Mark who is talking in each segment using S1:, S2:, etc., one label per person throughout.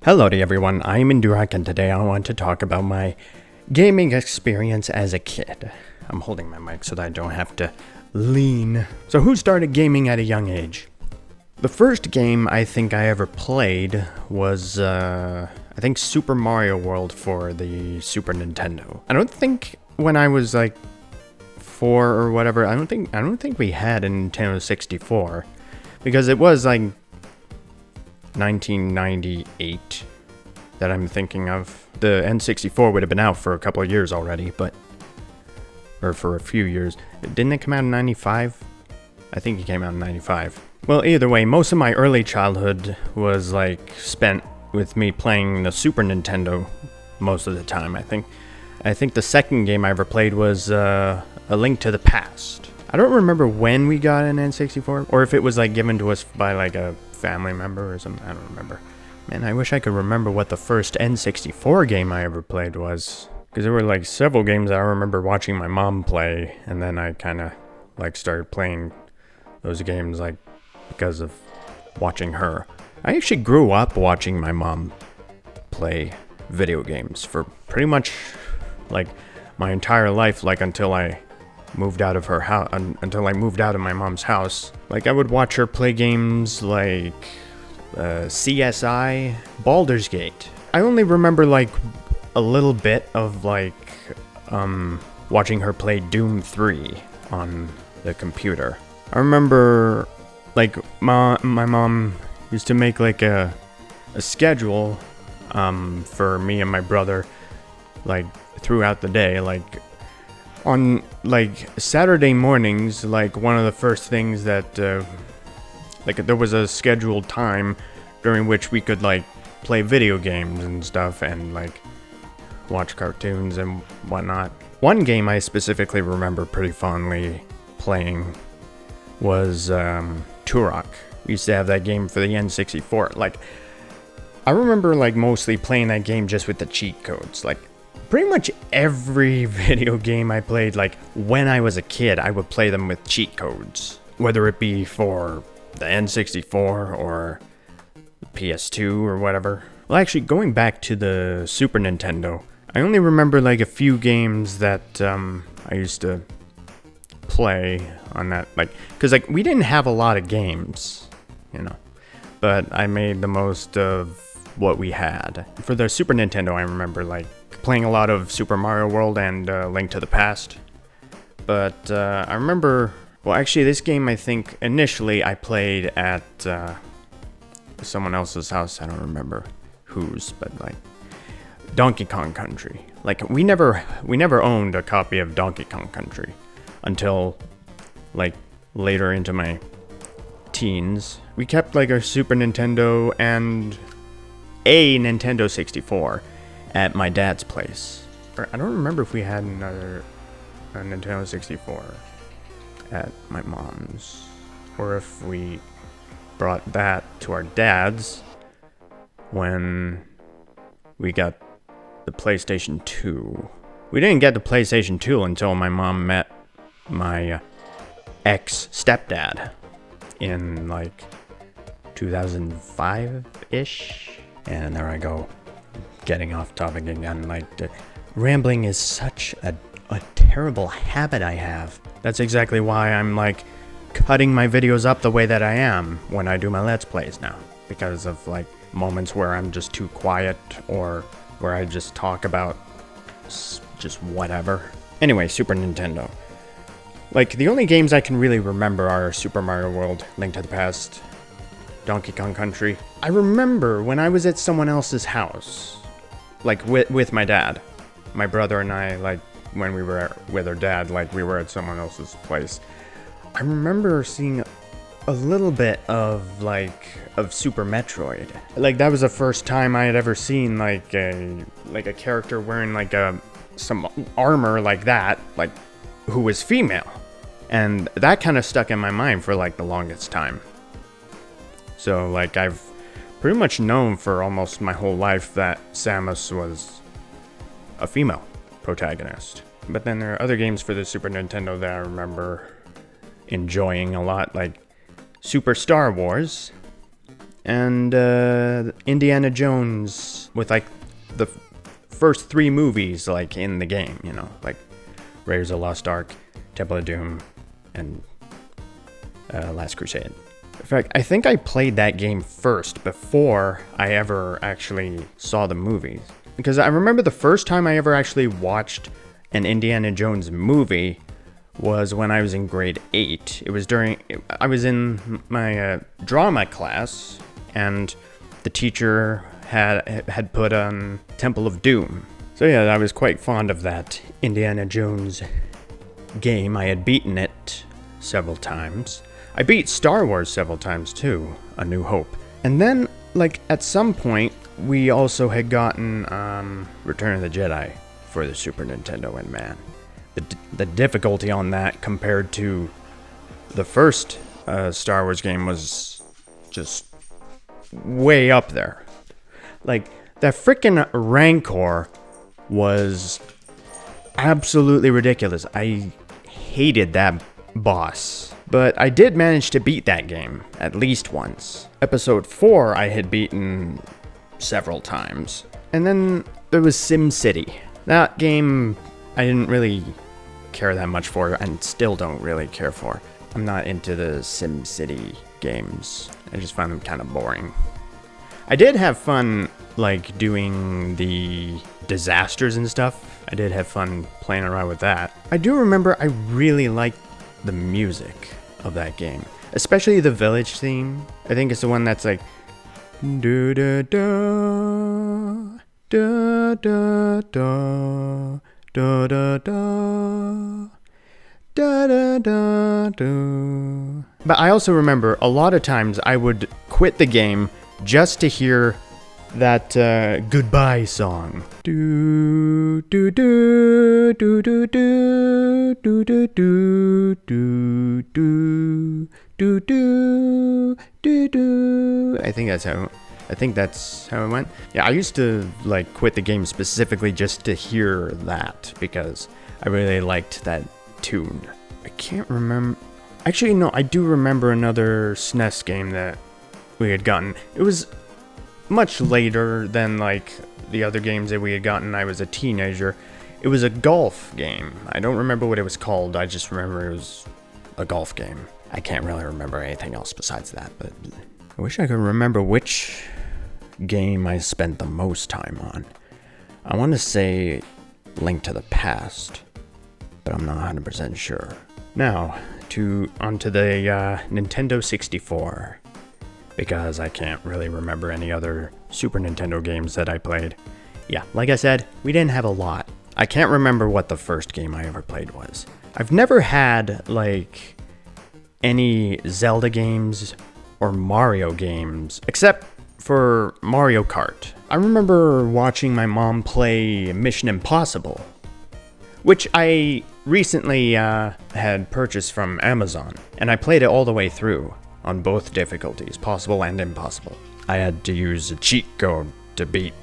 S1: Hello to everyone, I'm Indurok and today I want to talk about my gaming experience as a kid. I'm holding my mic so that I don't have to lean. So who started gaming at a young age? The first game I think I ever played was, I think Super Mario World for the Super Nintendo. I don't think when I was like 4 or whatever, I don't think we had a Nintendo 64. Because it was like 1998 that I'm thinking of. The N64 would have been out for a couple of years already, or for a few years. Didn't it come out in 95? I think it came out in 95. Well, either way, most of my early childhood was like spent with me playing the Super Nintendo most of the time, I think. I think the second game I ever played was A Link to the Past. I don't remember when we got an N64, or if it was like given to us by like a family member or something. I don't remember. Man, I wish I could remember what the first N64 game I ever played was. Because there were like several games I remember watching my mom play, and then I kind of like started playing those games like because of watching her. I actually grew up watching my mom play video games for pretty much like my entire life, like until I moved out of her house, until I moved out of my mom's house. Like I would watch her play games like CSI, Baldur's Gate. I only remember like a little bit of like watching her play Doom 3 on the computer. I remember like my mom used to make like a schedule for me and my brother like throughout the day, like on like Saturday mornings, like one of the first things that like there was a scheduled time during which we could like play video games and stuff and like watch cartoons and whatnot. One game I specifically remember pretty fondly playing was Turok. We used to have that game for the N64. Like I remember like mostly playing that game just with the cheat codes. Like pretty much every video game I played, like when I was a kid, I would play them with cheat codes. Whether it be for the N64 or the PS2 or whatever. Well, actually, going back to the Super Nintendo, I only remember like a few games that I used to play on that. Like, because like we didn't have a lot of games, you know, but I made the most of what we had. For the Super Nintendo, I remember like playing a lot of Super Mario World and Link to the Past. But I remember, well actually this game I think initially I played at someone else's house. I don't remember whose, but like Donkey Kong Country. Like we never owned a copy of Donkey Kong Country until like later into my teens. We kept like a Super Nintendo and a Nintendo 64 at my dad's place. Or I don't remember if we had a Nintendo 64 at my mom's, or if we brought that to our dad's when we got the PlayStation 2. We didn't get the PlayStation 2 until my mom met my ex-stepdad in like 2005-ish. And there I go, getting off topic again. Like, rambling is such a terrible habit I have. That's exactly why I'm like cutting my videos up the way that I am when I do my Let's Plays now. Because of like moments where I'm just too quiet or where I just talk about just whatever. Anyway, Super Nintendo. Like, the only games I can really remember are Super Mario World, Link to the Past, Donkey Kong Country. I remember when I was at someone else's house, like with my dad, my brother and I, like when we were with our dad, like we were at someone else's place. I remember seeing a little bit of Super Metroid. Like that was the first time I had ever seen like a character wearing like some armor like that, like who was female. And that kind of stuck in my mind for like the longest time. So like I've pretty much known for almost my whole life that Samus was a female protagonist. But then there are other games for the Super Nintendo that I remember enjoying a lot, like Super Star Wars and Indiana Jones with like the first 3 movies like in the game, you know, like Raiders of the Lost Ark, Temple of Doom, and Last Crusade. In fact, I think I played that game first before I ever actually saw the movies. Because I remember the first time I ever actually watched an Indiana Jones movie was when I was in grade 8. It was I was in my drama class, and the teacher had put on Temple of Doom. So yeah, I was quite fond of that Indiana Jones game. I had beaten it several times. I beat Star Wars several times too, A New Hope. And then, like, at some point, we also had gotten Return of the Jedi for the Super Nintendo, and man, the difficulty on that compared to the first Star Wars game was just way up there. Like, that frickin' Rancor was absolutely ridiculous. I hated that boss. But I did manage to beat that game at least once. Episode 4 I had beaten several times. And then there was SimCity. That game I didn't really care that much for, and still don't really care for. I'm not into the SimCity games. I just find them kind of boring. I did have fun, like, doing the disasters and stuff. I did have fun playing around with that. I do remember I really liked the music of that game, especially the village theme. I think it's the one that's like do da da da da da da da da da da da da. But I also remember a lot of times I would quit the game just to hear that goodbye song. Do do do do do do do do do do do do do do do. I think that's how it went. Yeah, I used to like quit the game specifically just to hear that because I really liked that tune. I can't remember. Actually, no, I do remember another SNES game that we had gotten. It was much later than like the other games that we had gotten. I was a teenager. It was a golf game. I don't remember what it was called. I just remember it was a golf game. I can't really remember anything else besides that, but I wish I could remember which game I spent the most time on. I want to say Link to the Past, but I'm not 100% sure. Now, onto the Nintendo 64. Because I can't really remember any other Super Nintendo games that I played. Yeah, like I said, we didn't have a lot. I can't remember what the first game I ever played was. I've never had, like, any Zelda games or Mario games, except for Mario Kart. I remember watching my mom play Mission Impossible, which I recently had purchased from Amazon, and I played it all the way through. On both difficulties, possible and impossible. I had to use a cheat code to beat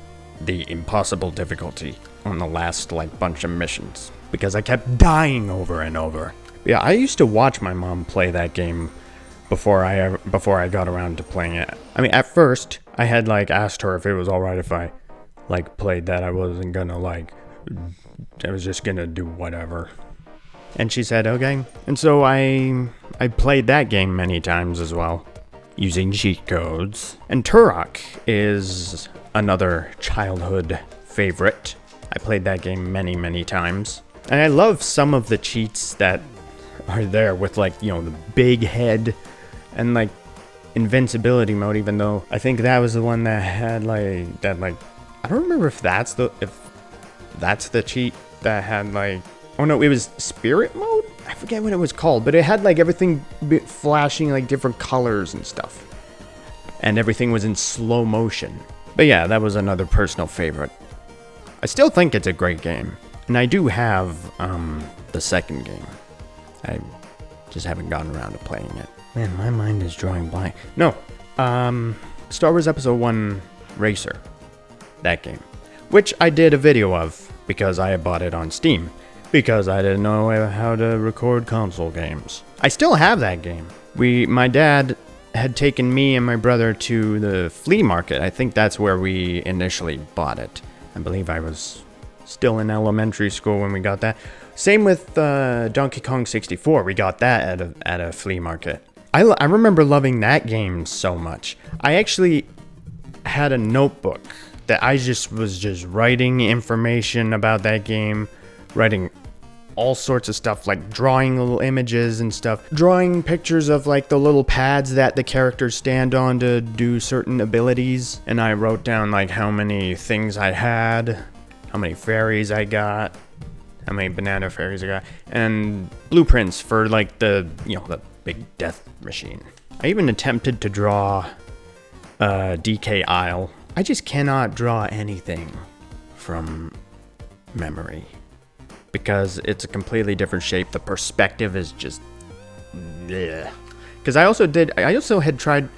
S1: the impossible difficulty on the last bunch of missions because I kept dying over and over. But yeah, I used to watch my mom play that game before I got around to playing it. I mean, at first I had asked her if it was all right if I played that. I wasn't gonna I was just gonna do whatever. And she said, okay. And so I played that game many times as well, using cheat codes. And Turok is another childhood favorite. I played that game many, many times. And I love some of the cheats that are there with the big head and invincibility mode, even though I think that was the one that had I don't remember if that's the cheat that had oh no, it was Spirit Mode? I forget what it was called, but it had everything flashing different colors and stuff. And everything was in slow motion. But yeah, that was another personal favorite. I still think it's a great game. And I do have the second game. I just haven't gotten around to playing it. Man, my mind is drawing blank. No, Star Wars Episode 1 Racer. That game. Which I did a video of because I had bought it on Steam. Because I didn't know how to record console games. I still have that game. My dad had taken me and my brother to the flea market. I think that's where we initially bought it. I believe I was still in elementary school when we got that. Same with Donkey Kong 64. We got that at a flea market. I remember loving that game so much. I actually had a notebook that I was writing information about that game, writing all sorts of stuff, like drawing little images and stuff, drawing pictures of like the little pads that the characters stand on to do certain abilities. And I wrote down like how many things I had, how many fairies I got, how many banana fairies I got, and blueprints for like the big death machine. I even attempted to draw DK Isle. I just cannot draw anything from memory because it's a completely different shape. The perspective is just, yeah. Because I also had tried,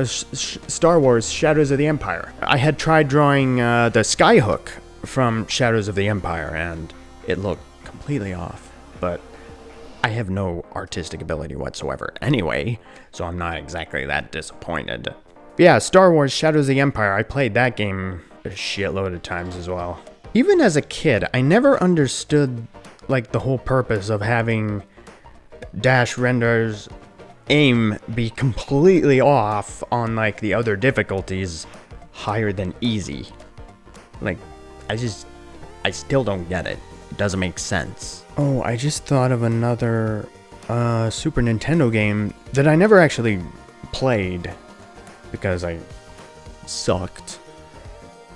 S1: Star Wars Shadows of the Empire. I had tried drawing the Skyhook from Shadows of the Empire, and it looked completely off, but I have no artistic ability whatsoever anyway, so I'm not exactly that disappointed. But yeah, Star Wars Shadows of the Empire, I played that game a shitload of times as well. Even as a kid, I never understood like the whole purpose of having Dash Render's aim be completely off on like the other difficulties higher than easy. Like, I still don't get it. It doesn't make sense. Oh, I just thought of another Super Nintendo game that I never actually played because I sucked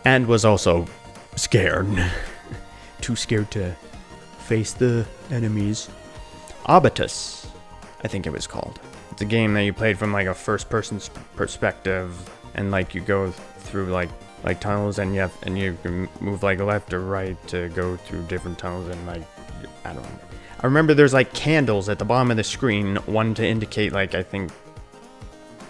S1: and was also scared. Too scared to face the enemies. Abatus, I think it was called. It's a game that you played from like a first-person perspective, and like you go through like tunnels, and you can move like left or right to go through different tunnels, and like I don't know. I remember there's like candles at the bottom of the screen, one to indicate like I don't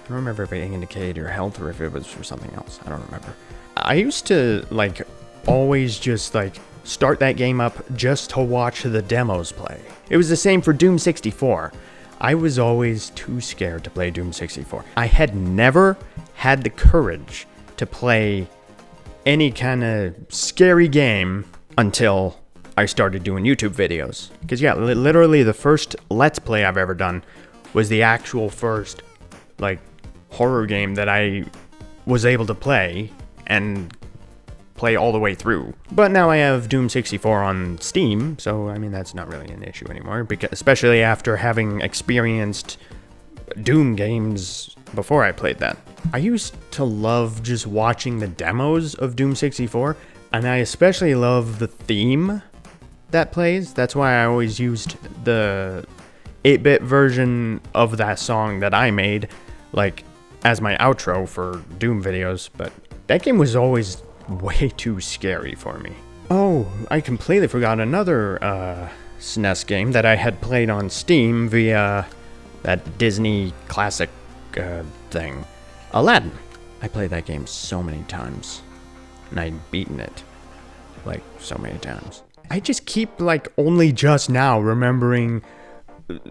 S1: remember if it indicated your health or if it was for something else. I don't remember. I used to like always just like start that game up just to watch the demos play. It was the same for Doom 64. I was always too scared to play Doom 64. I had never had the courage to play any kind of scary game until I started doing YouTube videos. Because yeah, literally the first Let's Play I've ever done was the actual first like horror game that I was able to play and play all the way through. But now I have Doom 64 on Steam, so I mean that's not really an issue anymore, because especially after having experienced Doom games before I played that. I used to love just watching the demos of Doom 64, and I especially love the theme that plays. That's why I always used the 8-bit version of that song that I made, like, as my outro for Doom videos, but that game was always way too scary for me. Oh, I completely forgot another SNES game that I had played on Steam via that Disney classic thing. Aladdin. I played that game so many times, and I'd beaten it like so many times. I just keep like only just now remembering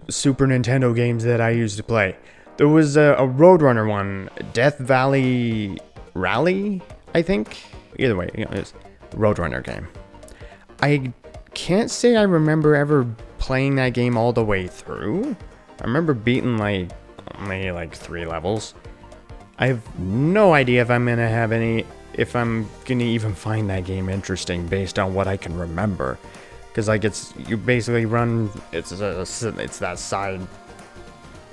S1: Super Nintendo games that I used to play. There was a Roadrunner one, Death Valley Rally, I think. Either way, it's a Roadrunner game. I can't say I remember ever playing that game all the way through. I remember beating like only like 3 levels. I have no idea if I'm gonna even find that game interesting based on what I can remember. Because like you basically run, it's that side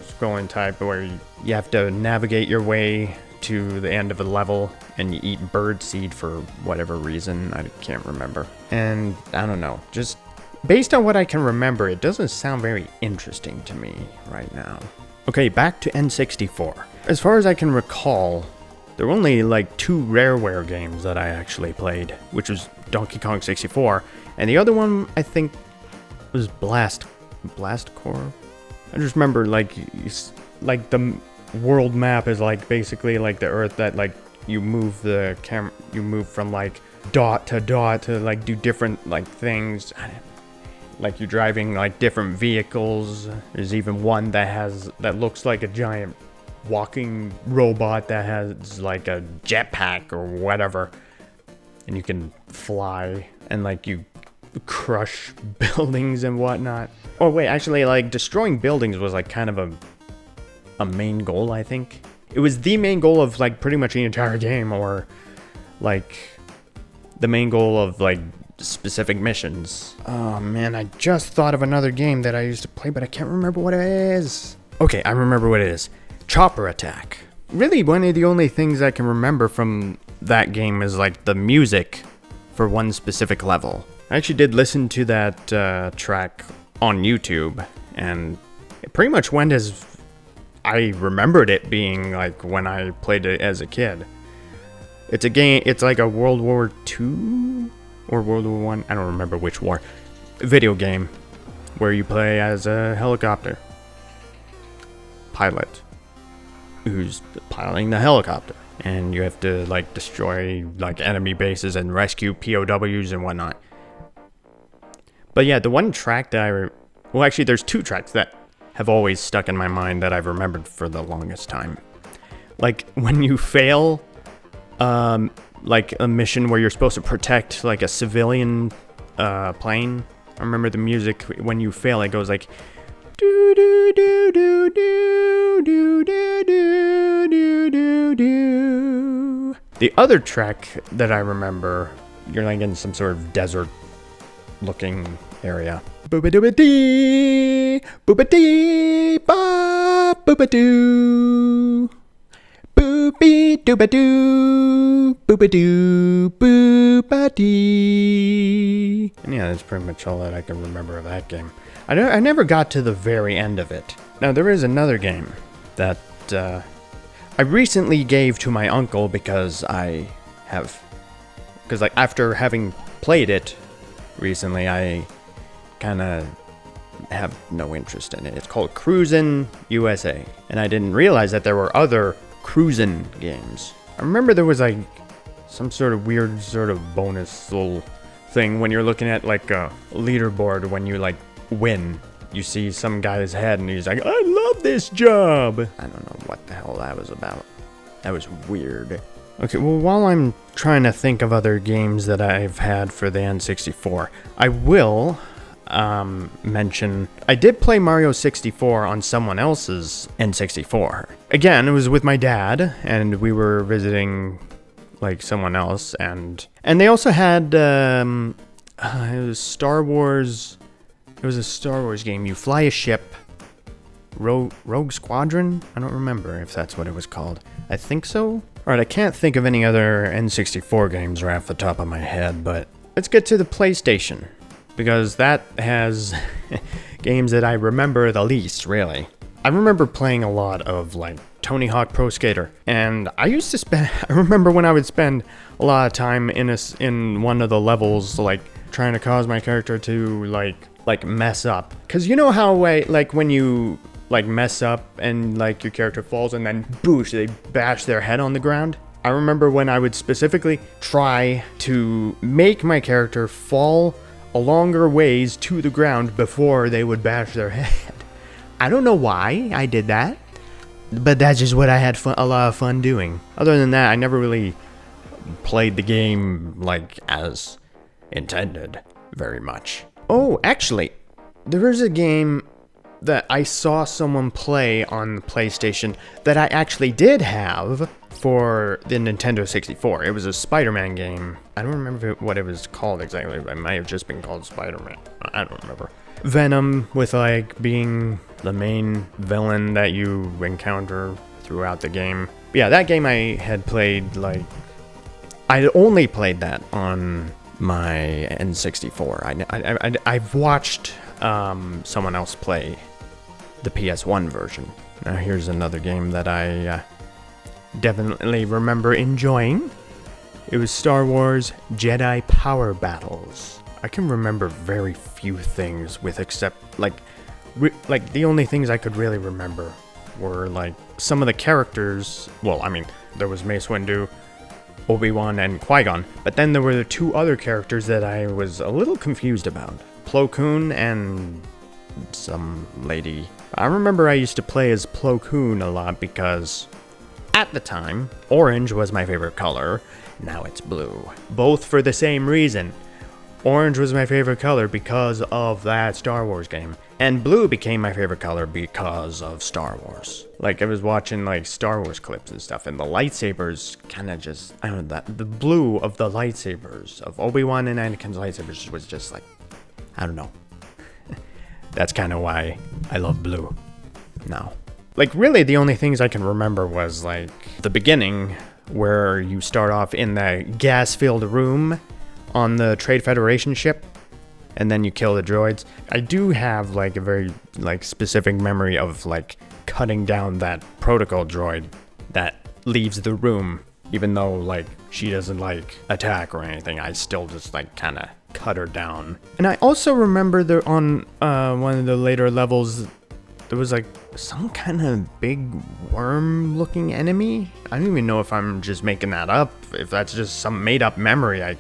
S1: scrolling type where you have to navigate your way to the end of a level, and you eat bird seed for whatever reason, I can't remember. And I don't know, just based on what I can remember, it doesn't sound very interesting to me right now. Okay, back to N64. As far as I can recall, there were only like 2 Rareware games that I actually played, which was Donkey Kong 64, and the other one I think was Blast Corps. I just remember like the world map is like basically like the Earth, that like you move the camera, you move from like dot to dot to like do different like things. Like you're driving like different vehicles. There's even one that looks like a giant walking robot that has like a jetpack or whatever. And you can fly and like you crush buildings and whatnot. Oh wait, actually like destroying buildings was like kind of a main goal, I think. It was the main goal of like pretty much the entire game, or like the main goal of like specific missions. Oh man, I just thought of another game that I used to play, but I can't remember what it is. Okay, I remember what it is. Chopper Attack. Really, one of the only things I can remember from that game is like the music for one specific level. I actually did listen to that track on YouTube, and it pretty much went as I remembered it being like when I played it as a kid. It's a game, it's like a World War II or World War One, I don't remember which war, video game where you play as a helicopter pilot who's piloting the helicopter, and you have to like destroy like enemy bases and rescue POWs and whatnot. But yeah, the one track that well actually there's two tracks that have always stuck in my mind that I've remembered for the longest time. Like when you fail like a mission where you're supposed to protect like a civilian plane. I remember the music when you fail, it goes like do do do do do do do do do do. The other track that I remember, you're like in some sort of desert looking area. Booba dooba dee, booba dee, ba booba doo. Boopy dooba doo, booba doo, booba dee. And yeah, that's pretty much all that I can remember of that game. I never got to the very end of it. Now, there is another game that I recently gave to my uncle because like after having played it recently, I kind of have no interest in it. It's called Cruisin' USA, and I didn't realize that there were other cruisin' games. I remember there was like some sort of weird sort of bonus little thing when you're looking at like a leaderboard. When you like win, you see some guy's head and he's like, I love this job. I don't know what the hell that was about. That was weird. Okay, well, while I'm trying to think of other games that I've had for the N64, I will mention I did play Mario 64 on someone else's N64. Again, it was with my dad, and we were visiting like someone else, and they also had it was Star Wars. It was a Star Wars game. You fly a ship. Rogue Squadron? I don't remember if that's what it was called. I think so. Alright, I can't think of any other N64 games right off the top of my head, but let's get to the PlayStation, because that has games that I remember the least, really. I remember playing a lot of, like, Tony Hawk Pro Skater, and I remember when I would spend a lot of time in one of the levels, like, trying to cause my character to, like mess up. Because you know how, like, when you like mess up and like your character falls and then boosh, they bash their head on the ground. I remember when I would specifically try to make my character fall a longer ways to the ground before they would bash their head. I don't know why I did that, but that's just what I had a lot of fun doing. Other than that, I never really played the game like as intended very much. Oh, actually, there is a game that I saw someone play on the PlayStation that I actually did have for the Nintendo 64. It was a Spider-Man game. I don't remember what it was called exactly. It might have just been called Spider-Man. I don't remember. Venom, with like being the main villain that you encounter throughout the game. But yeah, that game I had played, like, I only played that on my N64. I've watched someone else play the PS1 version. Now here's another game that I definitely remember enjoying. It was Star Wars Jedi Power Battles. I can remember very few things with except like the only things I could really remember were like some of the characters. Well, I mean, there was Mace Windu, Obi-Wan, and Qui-Gon, but then there were the two other characters that I was a little confused about. Plo Koon and some lady. I remember I used to play as Plo Koon a lot because at the time, orange was my favorite color. Now it's blue. Both for the same reason. Orange was my favorite color because of that Star Wars game. And blue became my favorite color because of Star Wars. Like, I was watching, like, Star Wars clips and stuff, and the lightsabers kind of just, I don't know, the blue of the lightsabers, of Obi-Wan and Anakin's lightsabers was just like, I don't know. That's kind of why I love blue now. Like, really, the only things I can remember was, like, the beginning, where you start off in the gas-filled room on the Trade Federation ship, and then you kill the droids. I do have, like, a very, like, specific memory of, like, cutting down that protocol droid that leaves the room. Even though, like, she doesn't, like, attack or anything, I still just, like, kind of cut her down. And I also remember there on one of the later levels, there was, like, some kind of big worm-looking enemy. I don't even know if I'm just making that up, if that's just some made-up memory I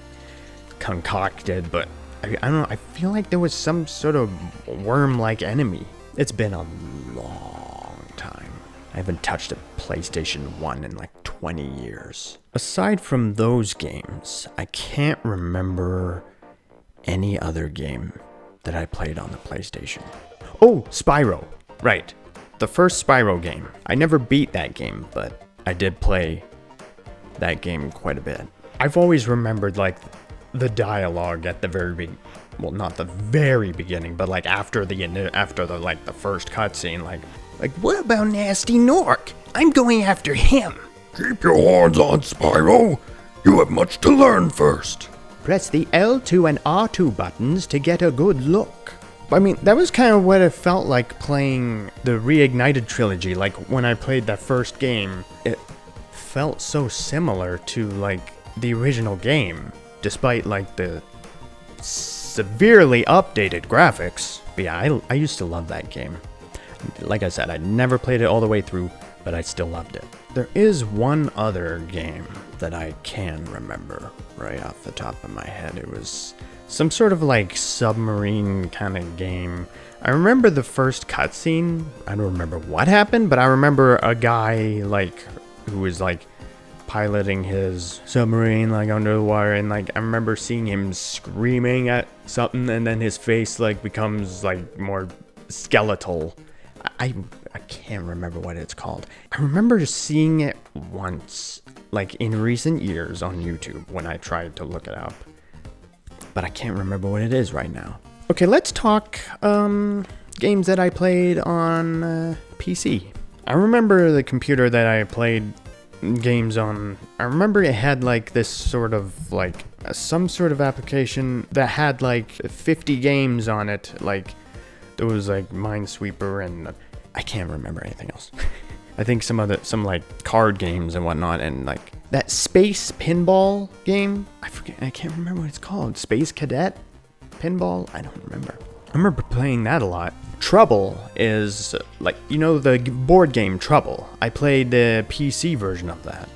S1: concocted, but I don't know, I feel like there was some sort of worm-like enemy. It's been a long time. I haven't touched a PlayStation 1 in like 20 years. Aside from those games, I can't remember any other game that I played on the PlayStation. Oh, Spyro. Right. The first Spyro game. I never beat that game, but I did play that game quite a bit. I've always remembered, like, the dialogue at the very well, not the very beginning, but like after the like the first cutscene, like what about Nasty Nork? I'm going after him.
S2: Keep your horns on, Spyro. You have much to learn first.
S1: Press the L2 and R2 buttons to get a good look. I mean, that was kind of what it felt like playing the Reignited trilogy. Like, when I played that first game, it felt so similar to, like, the original game, despite, like, the severely updated graphics. But yeah, I used to love that game. Like I said, I never played it all the way through, but I still loved it. There is one other game that I can remember right off the top of my head. It was some sort of like submarine kind of game. I remember the first cutscene. I don't remember what happened, but I remember a guy like who was like piloting his submarine like under the water, and like I remember seeing him screaming at something, and then his face like becomes like more skeletal. I can't remember what it's called. I remember just seeing it once, like in recent years on YouTube when I tried to look it up. But I can't remember what it is right now. Okay, let's talk games that I played on PC. I remember the computer that I played games on. I remember it had like this sort of like some sort of application that had like 50 games on it. Like there was like Minesweeper and I can't remember anything else. I think some like card games and whatnot, and like that space pinball game. I can't remember what it's called. Space Cadet Pinball? I don't remember. I remember playing that a lot. Trouble is like, you know, the board game Trouble. I played the PC version of that.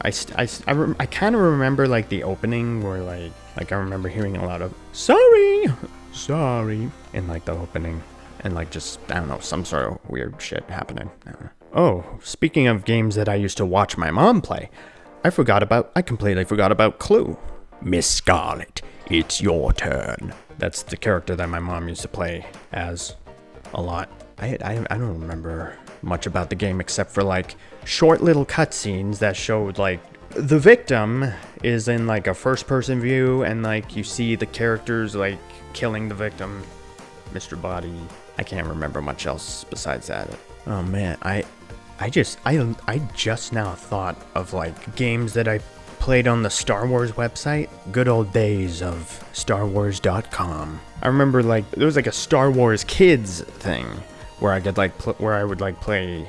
S1: I kind of remember like the opening where like I remember hearing a lot of sorry in like the opening, and like just, I don't know, some sort of weird shit happening. I don't know. Oh, speaking of games that I used to watch my mom play, I completely forgot about Clue. Miss Scarlet, it's your turn. That's the character that my mom used to play as a lot. I don't remember much about the game except for like short little cutscenes that showed like the victim is in like a first person view, and like you see the characters like killing the victim, Mr. Body. I can't remember much else besides that. Oh man, I just now thought of like games that I played on the Star Wars website. Good old days of StarWars.com. I remember like there was like a Star Wars Kids thing where I could like where I would like play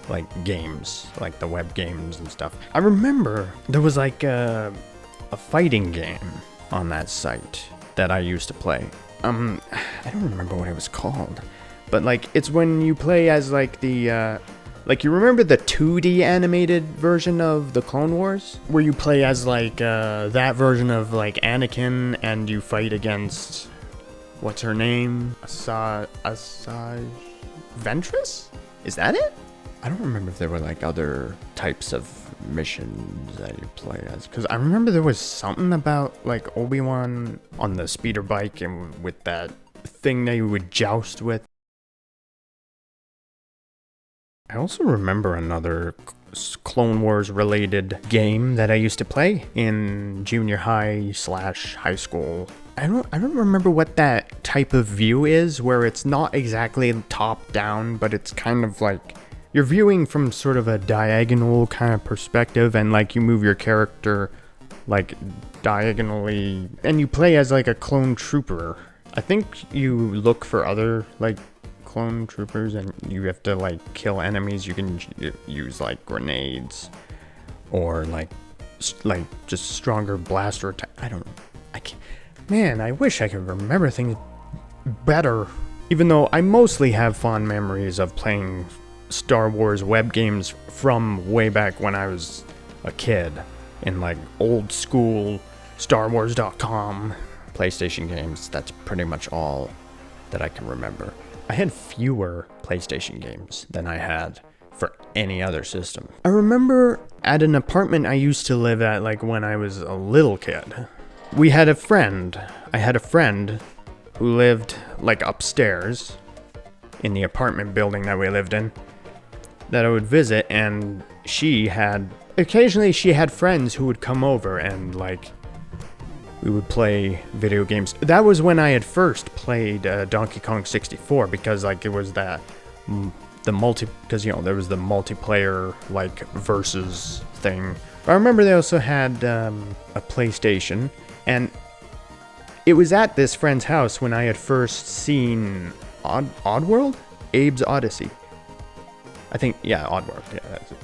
S1: like games, like the web games and stuff. I remember there was like a fighting game on that site that I used to play. I don't remember what it was called, but like it's when you play as like the like, you remember the 2D animated version of the Clone Wars? Where you play as, like, that version of, like, Anakin, and you fight against what's her name? Ventress? Is that it? I don't remember if there were like other types of missions that you play as, because I remember there was something about like Obi-Wan on the speeder bike and with that thing that you would joust with. I also remember another Clone Wars related game that I used to play in junior high / high school. I don't remember what that type of view is, where it's not exactly top down, but it's kind of like you're viewing from sort of a diagonal kind of perspective, and like you move your character like diagonally, and you play as like a clone trooper. I think you look for other like clone troopers, and you have to like kill enemies. You can use like grenades or like just stronger blaster attack. I don't know. I can't. Man, I wish I could remember things better. Even though I mostly have fond memories of playing Star Wars web games from way back when I was a kid in like old school StarWars.com PlayStation games. That's pretty much all that I can remember. I had fewer PlayStation games than I had for any other system. I remember at an apartment I used to live at like when I was a little kid. I had a friend who lived like upstairs in the apartment building that we lived in that I would visit, and occasionally she had friends who would come over and like we would play video games. That was when I had first played Donkey Kong 64, because like it was because there was the multiplayer like versus thing. But I remember they also had a PlayStation, and it was at this friend's house when I had first seen Oddworld? Abe's Odyssey. I think, yeah, Oddworld. Yeah, that's it.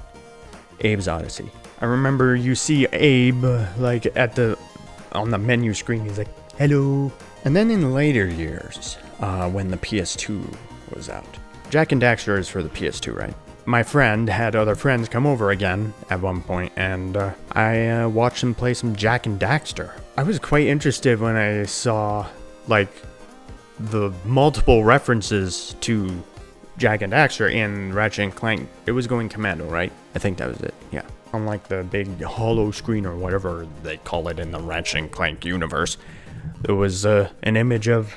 S1: Abe's Odyssey. I remember you see Abe like on the menu screen. He's like, hello. And then in later years, when the PS2 was out. Jak and Daxter is for the PS2, right? My friend had other friends come over again at one point, and I watched them play some Jak and Daxter. I was quite interested when I saw like the multiple references to Jak and Daxter in Ratchet and Clank. It was going commando, right? I think that was it, yeah. Unlike the big hollow screen or whatever they call it in the Ratchet and Clank universe, there was an image of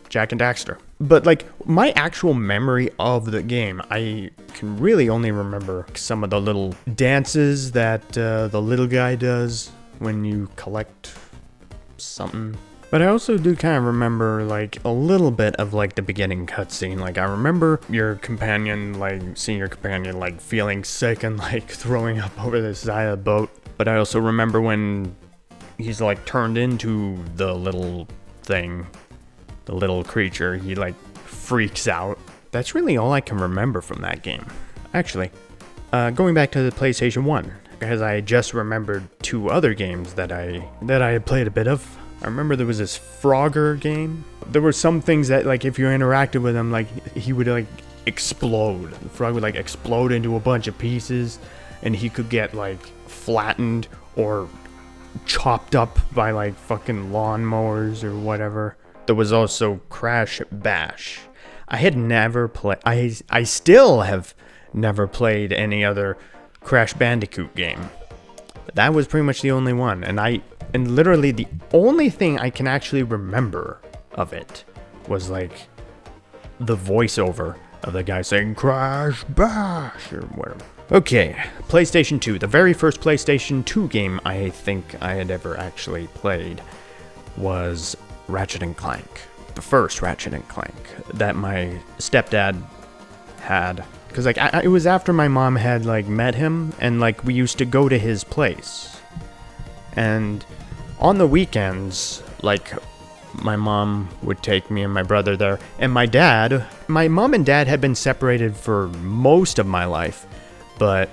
S1: Jak and Daxter. But like my actual memory of the game, I can really only remember some of the little dances that the little guy does when you collect something. But I also do kind of remember like a little bit of like the beginning cutscene. Like I remember seeing your companion like feeling sick and like throwing up over the side of the boat. But I also remember when he's like turned into the little thing, the little creature, he like freaks out. That's really all I can remember from that game. Actually, going back to the PlayStation 1, because I just remembered two other games that I had played a bit of. I remember there was this Frogger game. There were some things that like if you interacted with him, like he would like explode. The frog would like explode into a bunch of pieces, and he could get like flattened or chopped up by like fucking lawnmowers or whatever. There was also Crash Bash. I had never played. I still have never played any other Crash Bandicoot game. That was pretty much the only one, and literally the only thing I can actually remember of it was like the voiceover of the guy saying Crash Bash or whatever. Okay, PlayStation 2. The very first PlayStation 2 game I think I had ever actually played was Ratchet and Clank. The first Ratchet and Clank that my stepdad had. Because like it was after my mom had like met him, and like we used to go to his place. And on the weekends, like my mom would take me and my brother there. And my mom and dad had been separated for most of my life, but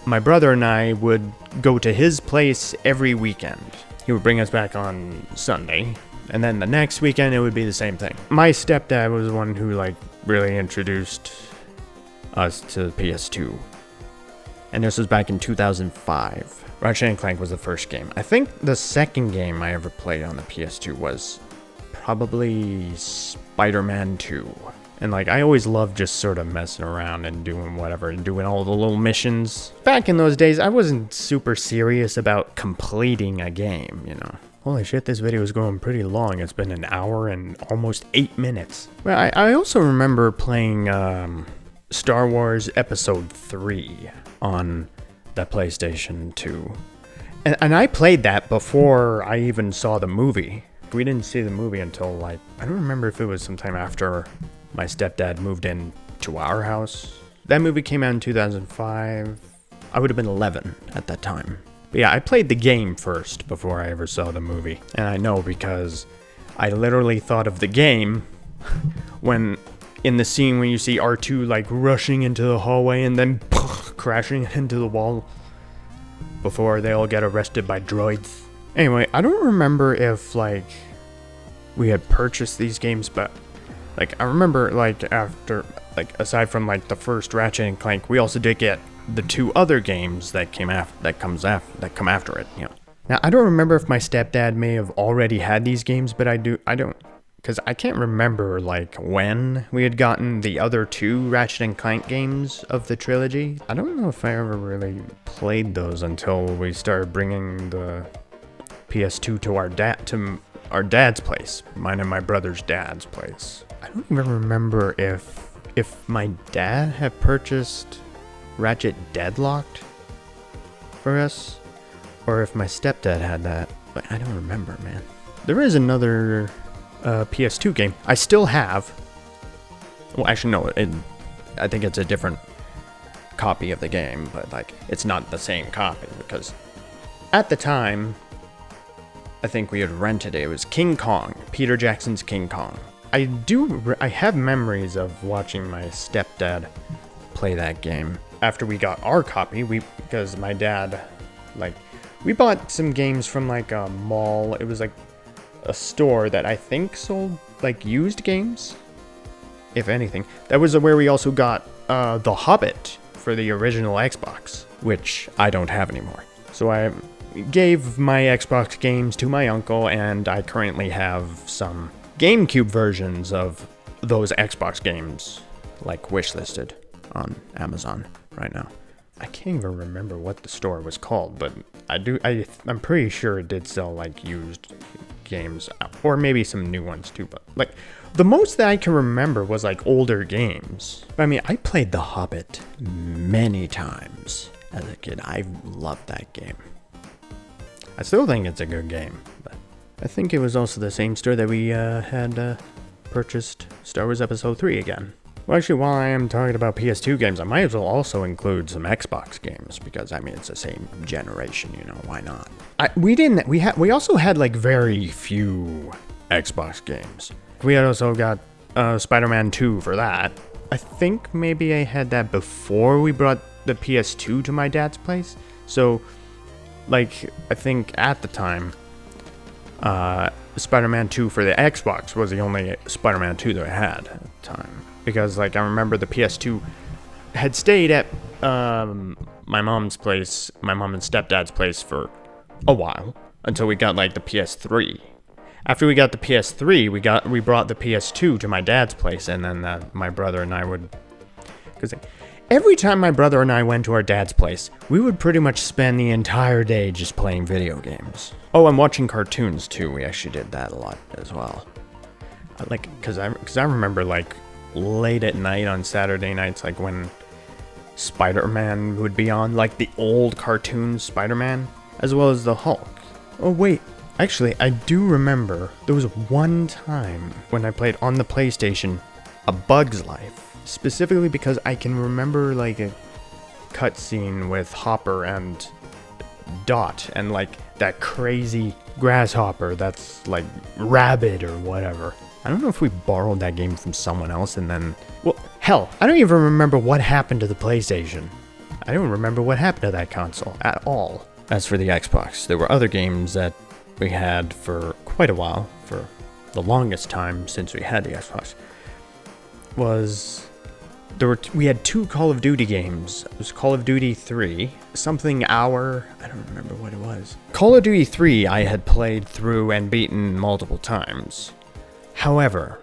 S1: my brother and I would go to his place every weekend. He would bring us back on Sunday, and then the next weekend it would be the same thing. My stepdad was the one who like really introduced us to the PS2. And this was back in 2005. Ratchet and Clank was the first game. I think the second game I ever played on the PS2 was probably Spider-Man 2. And like, I always loved just sort of messing around and doing whatever, and doing all the little missions. Back in those days, I wasn't super serious about completing a game, you know. Holy shit, this video is going pretty long. It's been an hour and almost 8 minutes. Well, I also remember playing Star Wars Episode 3 on the PlayStation 2. And I played that before I even saw the movie. We didn't see the movie until, like, I don't remember if it was sometime after my stepdad moved in to our house. That movie came out in 2005. I would have been 11 at that time. But yeah, I played the game first before I ever saw the movie. And I know because I literally thought of the game when in the scene when you see R2 like rushing into the hallway and then crashing into the wall before they all get arrested by droids. Anyway, I don't remember if like we had purchased these games, but like I remember like after like aside from like the first Ratchet and Clank, we also did get the 2 other games that come after it, you know. Now I don't remember if my stepdad may have already had these games, but I don't, because I can't remember like when we had gotten the other 2 Ratchet and Clank games of the trilogy. I don't know if I ever really played those until we started bringing the PS2 to our dad's place, mine and my brother's dad's place. I don't even remember if my dad had purchased Ratchet Deadlocked for us, or if my stepdad had that, but I don't remember, man. There is another PS2 game I still have. Well, actually, no, I think it's a different copy of the game, but like it's not the same copy because at the time, I think we had rented it. It was King Kong, Peter Jackson's King Kong. I have memories of watching my stepdad play that game. After we got our copy, because my dad, like, we bought some games from like a mall. It was like a store that I think sold like used games, if anything. That was where we also got The Hobbit for the original Xbox, which I don't have anymore. So I gave my Xbox games to my uncle, and I currently have some GameCube versions of those Xbox games, like wishlisted on Amazon right now. I can't even remember what the store was called, but I'm pretty sure it did sell like used games, or maybe some new ones too, but like the most that I can remember was like older games. I mean, I played The Hobbit many times as a kid. I loved that game. I still think it's a good game, but I think it was also the same store that we had purchased Star Wars Episode 3 again. Well, actually, while I am talking about PS2 games, I might as well also include some Xbox games, because, I mean, it's the same generation, you know, why not? We also had, like, very few Xbox games. We had also got Spider-Man 2 for that. I think maybe I had that before we brought the PS2 to my dad's place. So, like, I think at the time, Spider-Man 2 for the Xbox was the only Spider-Man 2 that I had at the time. Because, like, I remember the PS2 had stayed at my mom's place, my mom and stepdad's place for a while, until we got, like, the PS3. After we got the PS3, we brought the PS2 to my dad's place, and then my brother and I would... Because every time my brother and I went to our dad's place, we would pretty much spend the entire day just playing video games. Oh, and watching cartoons, too. We actually did that a lot as well. Like, because I remember, like, late at night on Saturday nights, like when Spider-Man would be on, like the old cartoon Spider-Man, as well as the Hulk. Oh wait, actually I do remember there was one time when I played on the PlayStation A Bug's Life, specifically because I can remember like a cutscene with Hopper and Dot and like that crazy grasshopper that's like rabid or whatever. I don't know if we borrowed that game from someone else and then... Well, hell, I don't even remember what happened to the PlayStation. I don't remember what happened to that console at all. As for the Xbox, there were other games that we had for quite a while, for the longest time since we had the Xbox. We had 2 Call of Duty games. It was Call of Duty 3, something hour, I don't remember what it was. Call of Duty 3 I had played through and beaten multiple times. However,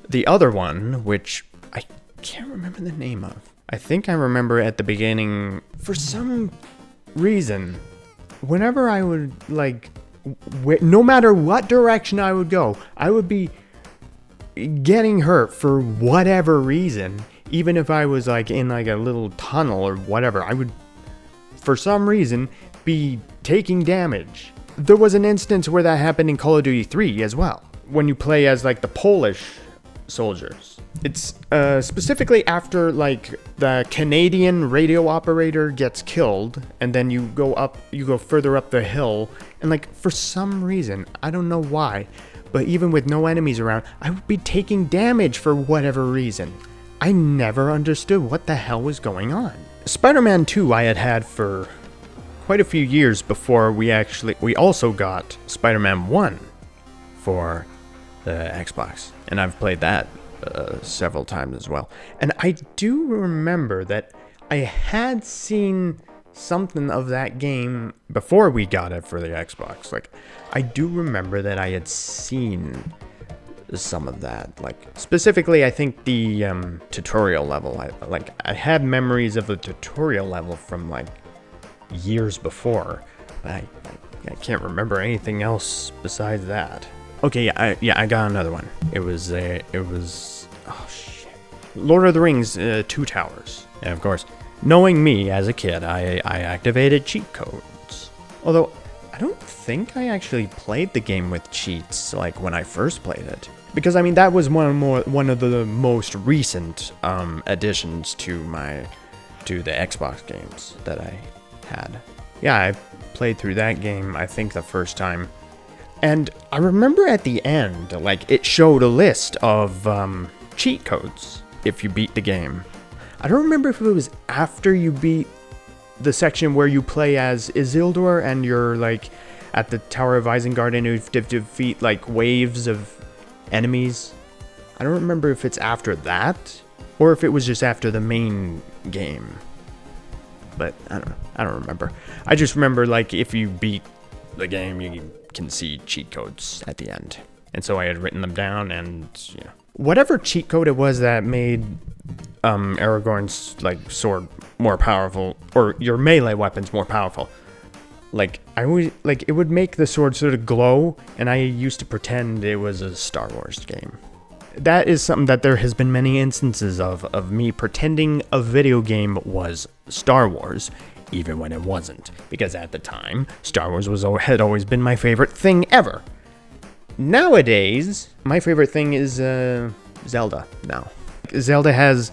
S1: the other one, which I can't remember the name of. I think I remember at the beginning, for some reason, whenever I would, like, no matter what direction I would go, I would be getting hurt for whatever reason. Even if I was, like, in, like, a little tunnel or whatever, I would, for some reason, be taking damage. There was an instance where that happened in Call of Duty 3 as well, when you play as, like, the Polish soldiers. It's specifically after, like, the Canadian radio operator gets killed, and then you go further up the hill, and, like, for some reason, I don't know why, but even with no enemies around, I would be taking damage for whatever reason. I never understood what the hell was going on. Spider-Man 2 I had for quite a few years before we also got Spider-Man 1 for the Xbox, and I've played that several times as well. And I do remember that I had seen something of that game before we got it for the Xbox. Like, I do remember that I had seen some of that. Like, specifically, I think the tutorial level. I had memories of the tutorial level from, like, years before, but I can't remember anything else besides that. Okay, I got another one. It was oh shit, Lord of the Rings, Two Towers. And of course, knowing me as a kid, I activated cheat codes. Although I don't think I actually played the game with cheats like when I first played it, because I mean that was one of the most recent additions to the Xbox games that I had. Yeah, I played through that game I think the first time. And I remember at the end, like, it showed a list of cheat codes if you beat the game. I don't remember if it was after you beat the section where you play as Isildur and you're, like, at the Tower of Isengard and you have to defeat, like, waves of enemies. I don't remember if it's after that or if it was just after the main game. But I don't remember. I just remember, like, if you beat the game, you can see cheat codes at the end. And so I had written them down, and whatever cheat code it was that made Aragorn's, like, sword more powerful, or your melee weapons more powerful. Like, I always, like, it would make the sword sort of glow, and I used to pretend it was a Star Wars game. That is something that there has been many instances of me pretending a video game was Star Wars, even when it wasn't, because at the time, Star Wars had always been my favorite thing ever. Nowadays, my favorite thing is Zelda now. Zelda has,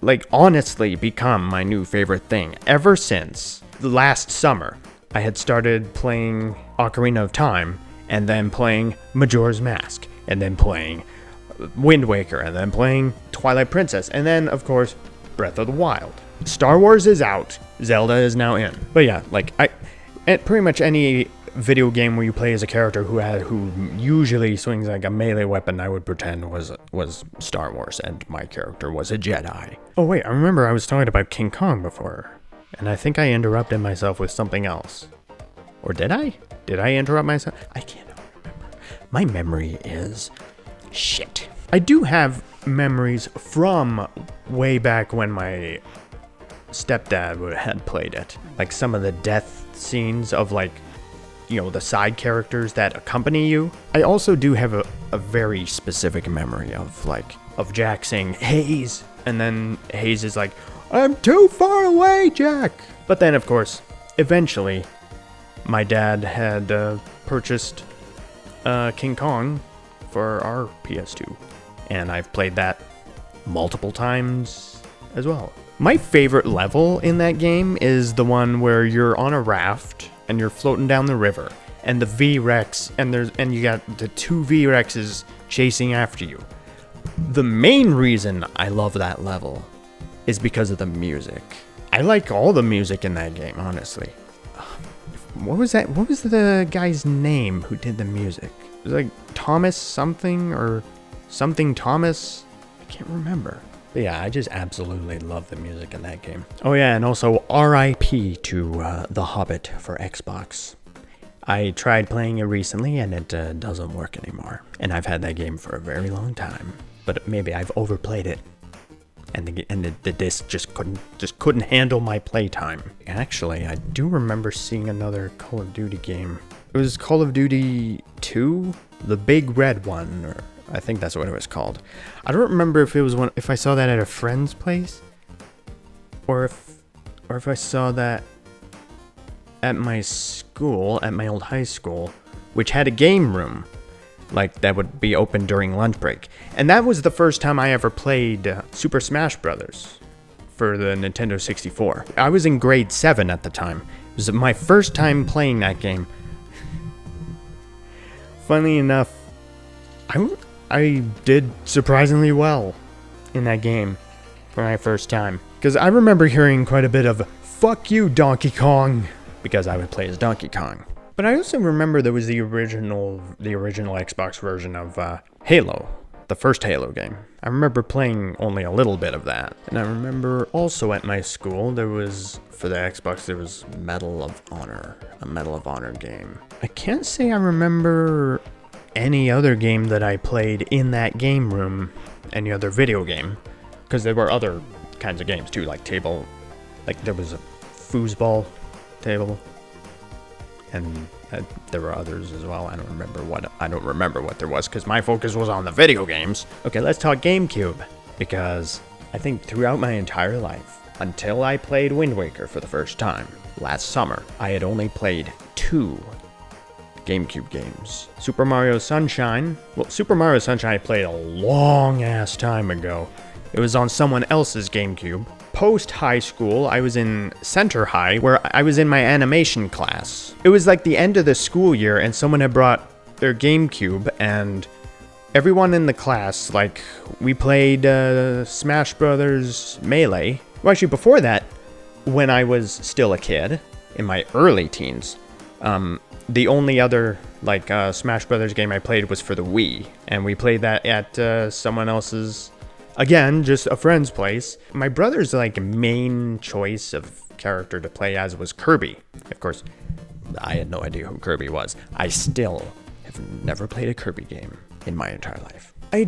S1: like, honestly become my new favorite thing ever since last summer. I had started playing Ocarina of Time, and then playing Majora's Mask, and then playing Wind Waker, and then playing Twilight Princess, and then, of course, Breath of the Wild. Star Wars is out, Zelda is now in. But yeah, like, at pretty much any video game where you play as a character who usually swings like a melee weapon, I would pretend was Star Wars, and my character was a Jedi. Oh wait, I remember I was talking about King Kong before, and I think I interrupted myself with something else. Or did I? Did I interrupt myself? I cannot remember. My memory is shit. I do have memories from way back when my stepdad had played it. Like some of the death scenes of, like, the side characters that accompany you. I also do have a very specific memory of Jack saying, "Hayes," and then Hayes is like, "I'm too far away, Jack." But then, of course, eventually, my dad had purchased King Kong for our PS2, and I've played that multiple times as well. My favorite level in that game is the one where you're on a raft and you're floating down the river, and the V-Rex, and you got the two V-Rexes chasing after you. The main reason I love that level is because of the music. I like all the music in that game, honestly. What was that? What was the guy's name who did the music? It was like Thomas something or something Thomas? I can't remember. But yeah, I just absolutely love the music in that game. Oh yeah, and also RIP to The Hobbit for Xbox. I tried playing it recently and it doesn't work anymore. And I've had that game for a very long time. But maybe I've overplayed it. And the disc just couldn't handle my playtime. Actually, I do remember seeing another Call of Duty game. It was Call of Duty 2? The big red one, or I think that's what it was called. I don't remember if I saw that at a friend's place, or if I saw that at my school, at my old high school, which had a game room, like that would be open during lunch break. And that was the first time I ever played Super Smash Bros. For the Nintendo 64. I was in grade 7 at the time. It was my first time playing that game. Funnily enough, I did surprisingly well in that game for my first time. Because I remember hearing quite a bit of, "Fuck you, Donkey Kong," because I would play as Donkey Kong. But I also remember there was the original Xbox version of Halo, the first Halo game. I remember playing only a little bit of that. And I remember also at my school, for the Xbox, there was Medal of Honor, a Medal of Honor game. I can't say I remember any other game that I played in that game room, any other video game, because there were other kinds of games too, like there was a foosball table, and there were others as well. I don't remember what there was, because my focus was on the video games. Okay, let's talk GameCube, because I think throughout my entire life, until I played Wind Waker for the first time last summer, I had only played 2 GameCube games. Super Mario Sunshine. Well, Super Mario Sunshine I played a long ass time ago. It was on someone else's GameCube. Post high school, I was in Center High, where I was in my animation class. It was like the end of the school year, and someone had brought their GameCube, and everyone in the class, like, we played Smash Brothers Melee. Well, actually, before that, when I was still a kid, in my early teens, the only other, Smash Brothers game I played was for the Wii, and we played that at someone else's, again, just a friend's place. My brother's, main choice of character to play as was Kirby. Of course, I had no idea who Kirby was. I still have never played a Kirby game in my entire life. I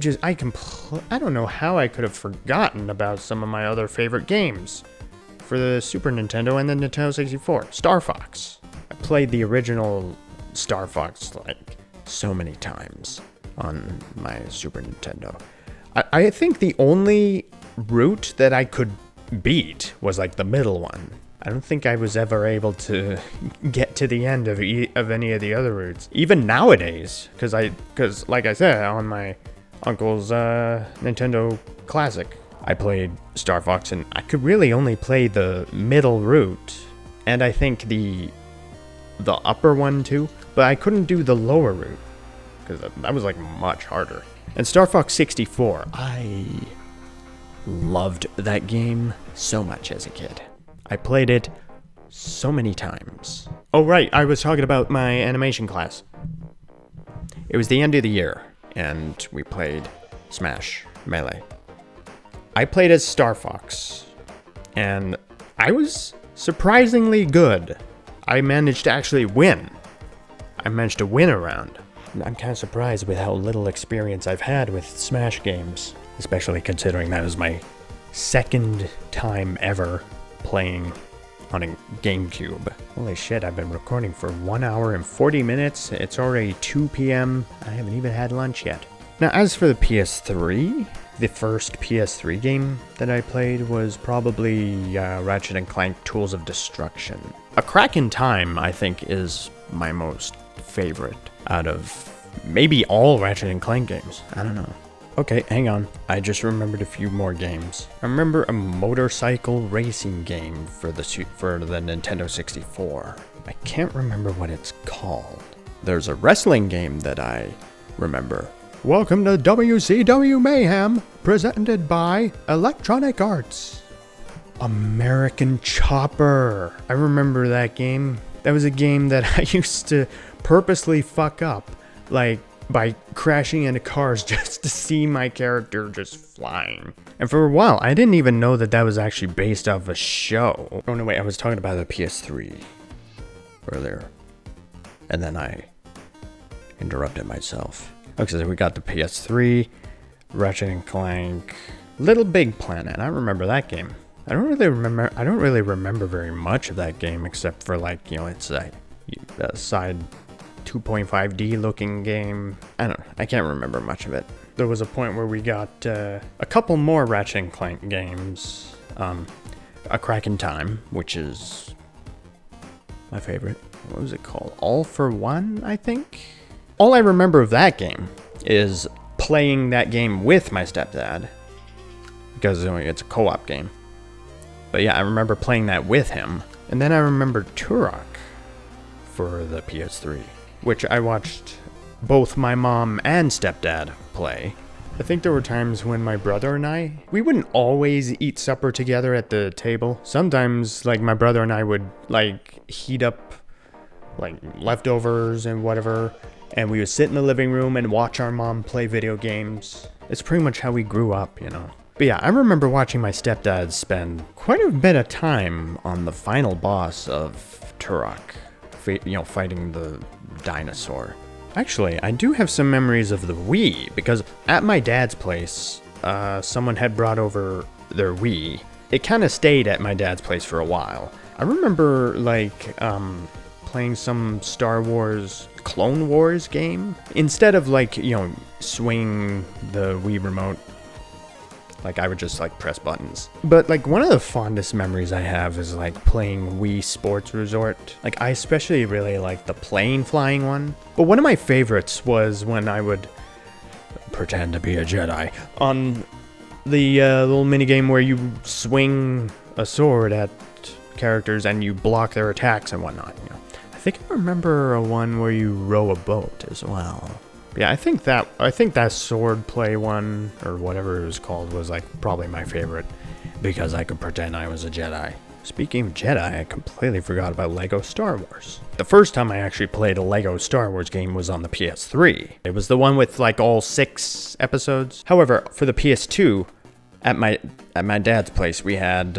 S1: don't know how I could have forgotten about some of my other favorite games for the Super Nintendo and the Nintendo 64. Star Fox. I played the original Star Fox so many times on my Super Nintendo. I think the only route that I could beat was the middle one. I don't think I was ever able to get to the end of any of the other routes. Even nowadays, because like I said, on my uncle's Nintendo Classic, I played Star Fox, and I could really only play the middle route, and I think the upper one too, but I couldn't do the lower route, because that was much harder. And Star Fox 64, I loved that game so much as a kid. I played it so many times. Oh right, I was talking about my animation class. It was the end of the year, and we played Smash Melee. I played as Star Fox, and I was surprisingly good. I managed to actually win. I managed to win a round. I'm kind of surprised with how little experience I've had with Smash games, especially considering that was my second time ever playing on a GameCube. Holy shit, I've been recording for 1 hour and 40 minutes. It's already 2 p.m. I haven't even had lunch yet. Now, as for the PS3, the first PS3 game that I played was probably Ratchet & Clank Tools of Destruction. A Crack in Time, I think, is my most favorite out of maybe all Ratchet & Clank games. I don't know. Okay, hang on. I just remembered a few more games. I remember a motorcycle racing game for the Nintendo 64. I can't remember what it's called. There's a wrestling game that I remember. Welcome to WCW Mayhem, presented by Electronic Arts. American Chopper. I remember that game. That was a game that I used to purposely fuck up, by crashing into cars just to see my character just flying. And for a while, I didn't even know that was actually based off a show. Oh no, wait, I was talking about the PS3 earlier. And then I interrupted myself. Okay, so we got the PS3, Ratchet and Clank, Little Big Planet. I remember that game. I don't really remember very much of that game except for like, it's a side 2.5D looking game. I can't remember much of it. There was a point where we got a couple more Ratchet and Clank games. A Crack in Time, which is my favorite. What was it called? All for One, I think? All I remember of that game is playing that game with my stepdad, because it's a co-op game. But yeah, I remember playing that with him. And then I remember Turok for the PS3, which I watched both my mom and stepdad play. I think there were times when my brother and we wouldn't always eat supper together at the table. Sometimes, like, my brother and I would, like, heat up, like, leftovers and whatever, and we would sit in the living room and watch our mom play video games. It's pretty much how we grew up, But yeah, I remember watching my stepdad spend quite a bit of time on the final boss of Turok, fighting the dinosaur. Actually, I do have some memories of the Wii, because at my dad's place, someone had brought over their Wii. It kind of stayed at my dad's place for a while. I remember, like, playing some Star Wars Clone Wars game. Instead of, like, swinging the Wii remote, like, I would just, like, press buttons. But, like, one of the fondest memories I have is, like, playing Wii Sports Resort. Like, I especially really like the plane flying one. But one of my favorites was when I would pretend to be a Jedi on the little minigame where you swing a sword at characters and you block their attacks and whatnot. I think I remember one where you row a boat as well. Yeah, I think that sword play one, or whatever it was called, was like probably my favorite, because I could pretend I was a Jedi. Speaking of Jedi, I completely forgot about Lego Star Wars. The first time I actually played a Lego Star Wars game was on the PS3. It was the one with like all 6 episodes. However, for the PS2, at my dad's place, we had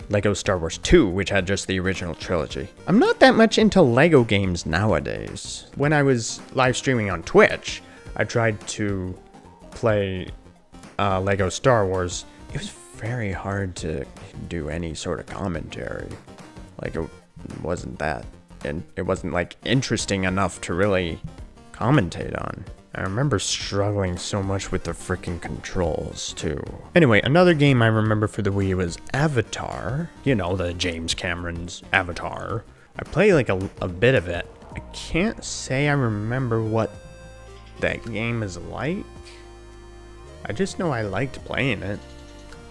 S1: Lego Star Wars 2, which had just the original trilogy. I'm not that much into Lego games nowadays. When I was live streaming on Twitch, I tried to play Lego Star Wars. It was very hard to do any sort of commentary. Like, it wasn't like interesting enough to really commentate on. I remember struggling so much with the freaking controls, too. Anyway, another game I remember for the Wii was Avatar. The James Cameron's Avatar. I played like a bit of it. I can't say I remember what that game is like. I just know I liked playing it.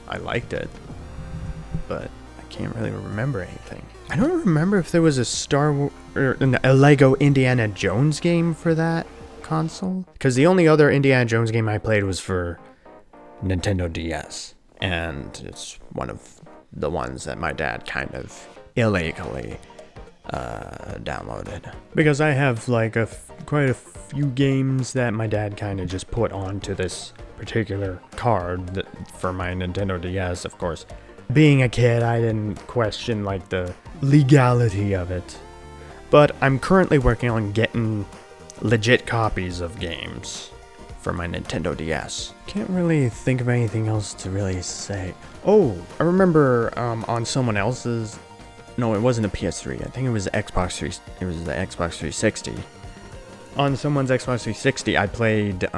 S1: I liked it. But I can't really remember anything. I don't remember if there was a Lego Indiana Jones game for that console, because the only other Indiana Jones game I played was for Nintendo DS, and it's one of the ones that my dad kind of illegally downloaded, because I have like quite a few games that my dad kind of just put onto this particular card for my Nintendo DS. Of course, being a kid, I didn't question like the legality of it, but I'm currently working on getting legit copies of games for my Nintendo DS. Can't really think of anything else to really say. Oh, I remember on someone else's... No, it wasn't a PS3. I think it was the Xbox 360. On someone's Xbox 360, I played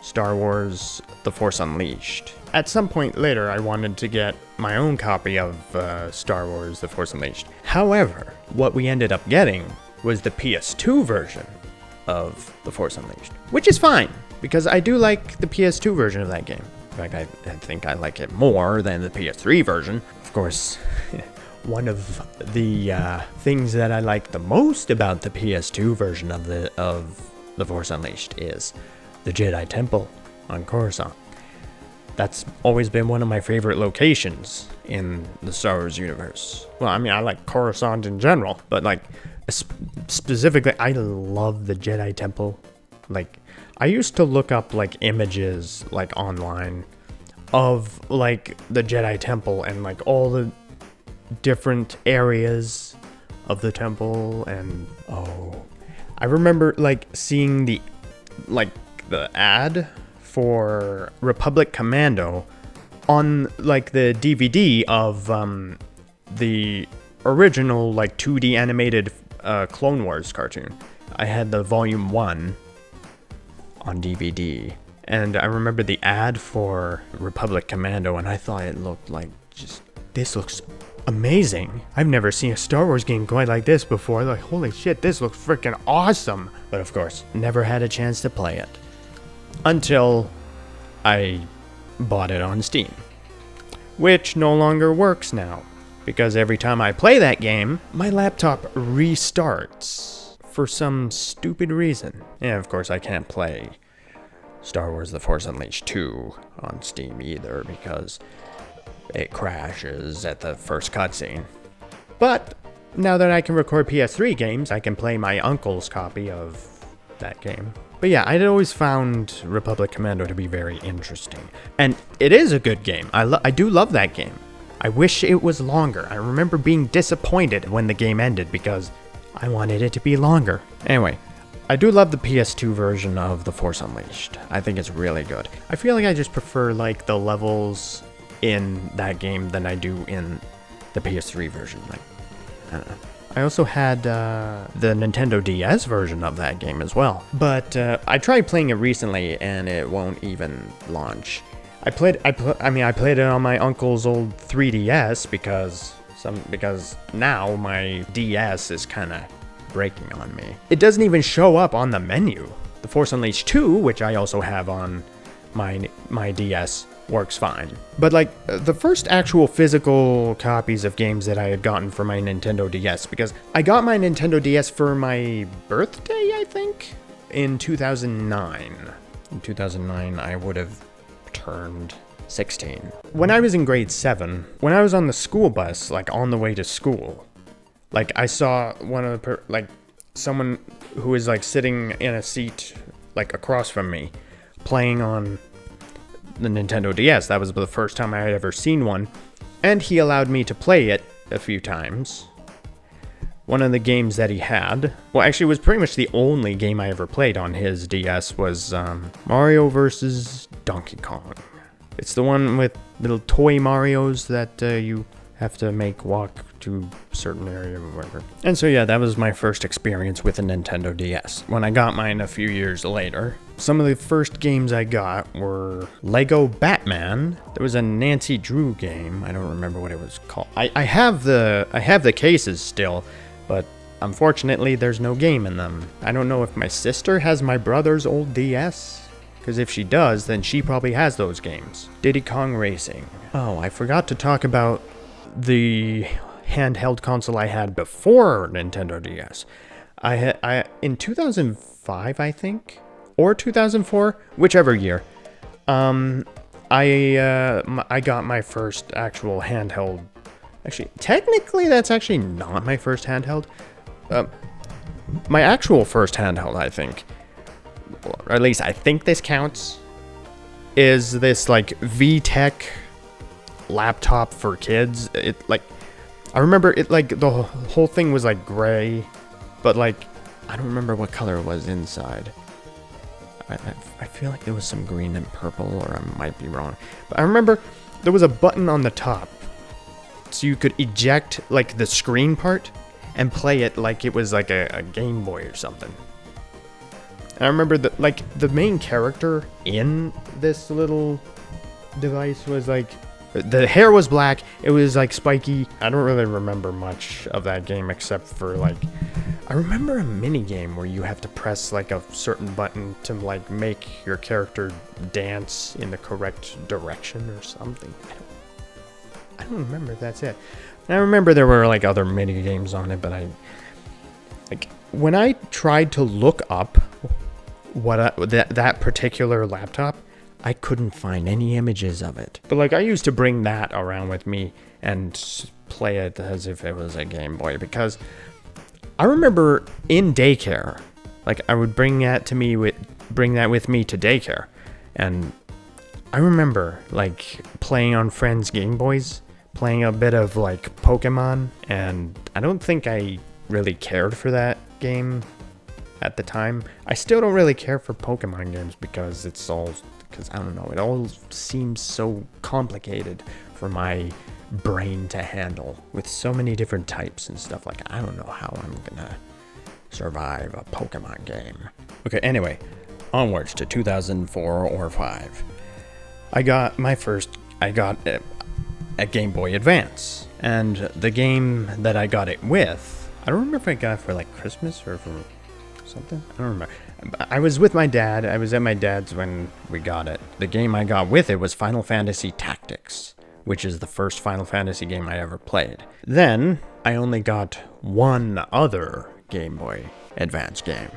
S1: Star Wars The Force Unleashed. At some point later, I wanted to get my own copy of Star Wars The Force Unleashed. However, what we ended up getting was the PS2 version of The Force Unleashed, which is fine, because I do like the PS2 version of that game. In fact, I think I like it more than the PS3 version. Of course, one of the things that I like the most about the PS2 version of The Force Unleashed is the Jedi Temple on Coruscant. That's always been one of my favorite locations in the Star Wars universe. Well, I mean, I like Coruscant in general, but like specifically, I love the Jedi Temple. Like, I used to look up like images like online of like the Jedi Temple and like all the different areas of the temple, and I remember like seeing the ad for Republic Commando on like the DVD of the original like 2D animated Clone Wars cartoon. I had the volume 1 on DVD, and I remember the ad for Republic Commando, and I thought it looked like this looks amazing. I've never seen a Star Wars game quite like this before. Like, holy shit, this looks freaking awesome. But of course, never had a chance to play it until I bought it on Steam, which no longer works now, because every time I play that game, my laptop restarts for some stupid reason. And of course, I can't play Star Wars The Force Unleashed 2 on Steam either, because it crashes at the first cutscene. But now that I can record PS3 games, I can play my uncle's copy of that game. But yeah, I'd always found Republic Commando to be very interesting. And it is a good game. I do love that game. I wish it was longer. I remember being disappointed when the game ended because I wanted it to be longer. Anyway, I do love the PS2 version of The Force Unleashed. I think it's really good. I feel like I just prefer like the levels in that game than I do in the PS3 version. Like, I don't know. I also had the Nintendo DS version of that game as well. But I tried playing it recently and it won't even launch. I played it on my uncle's old 3DS because now my DS is kind of breaking on me. It doesn't even show up on the menu. The Force Unleashed 2, which I also have on my DS, works fine. But like the first actual physical copies of games that I had gotten for my Nintendo DS, because I got my Nintendo DS for my birthday, I think, in 2009. In 2009, I would have turned 16. When I was in grade 7, when I was on the school bus, like on the way to school, like I saw someone who was like sitting in a seat like across from me playing on the Nintendo DS. That was the first time I had ever seen one, and he allowed me to play it a few times. One of the games that he had, well, actually it was pretty much the only game I ever played on his DS, was Mario vs. Donkey Kong. It's the one with little toy Marios that you have to make walk to a certain area or whatever. And so yeah, that was my first experience with a Nintendo DS. When I got mine a few years later, some of the first games I got were Lego Batman. There was a Nancy Drew game. I don't remember what it was called. I have the cases still, but unfortunately there's no game in them. I don't know if my sister has my brother's old DS, because if she does, then she probably has those games. Diddy Kong Racing. Oh, I forgot to talk about the handheld console I had before Nintendo DS. I in 2005, I think, or 2004, whichever year. I got my first actual handheld. Actually, technically, that's actually not my first handheld. My actual first handheld, I think, or at least I think this counts, is this like VTech laptop for kids. I remember it, like the whole thing was like gray, but like I don't remember what color it was inside. I feel like there was some green and purple, or I might be wrong, but I remember there was a button on the top so you could eject like the screen part and play it like it was like a Game Boy or something. And I remember that like the main character in this little device was like, the hair was black, it was like spiky. I don't really remember much of that game except for like, I remember a mini game where you have to press like a certain button to like make your character dance in the correct direction or something. I don't remember if that's it. And I remember there were like other mini games on it, but when I tried to look up that particular laptop, I couldn't find any images of it. But like I used to bring that around with me and play it as if it was a Game Boy, because I remember in daycare, like I would bring that with me to daycare, and I remember like playing on friends' Game Boys, playing a bit of like Pokemon, and I don't think I really cared for that game at the time. I still don't really care for Pokemon games because I don't know, it all seems so complicated for my brain to handle with so many different types and stuff. Like, I don't know how I'm gonna survive a Pokemon game. Okay, anyway, onwards to 2004 or 5. I got a Game Boy Advance, and the game that I got it with, I don't remember if I got it for like Christmas or for something. I don't remember. I was with my dad. I was at my dad's when we got it. The game I got with it was Final Fantasy Tactics, which is the first Final Fantasy game I ever played. Then I only got one other Game Boy Advance game.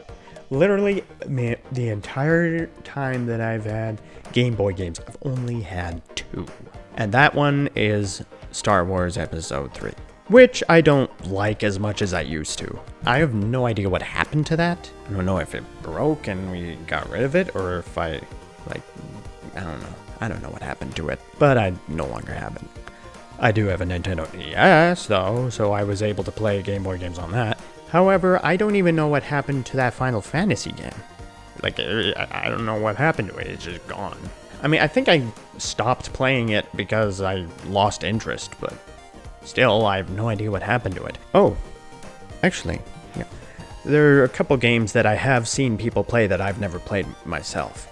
S1: Literally, the entire time that I've had Game Boy games, I've only had 2. And that one is Star Wars Episode 3, which I don't like as much as I used to. I have no idea what happened to that. I don't know if it broke and we got rid of it, or if I don't know. I don't know what happened to it, but I no longer have it. I do have a Nintendo DS, though, so I was able to play Game Boy games on that. However, I don't even know what happened to that Final Fantasy game. Like, I don't know what happened to it. It's just gone. I mean, I think I stopped playing it because I lost interest, but still, I have no idea what happened to it. Oh, actually, yeah. There are a couple games that I have seen people play that I've never played myself.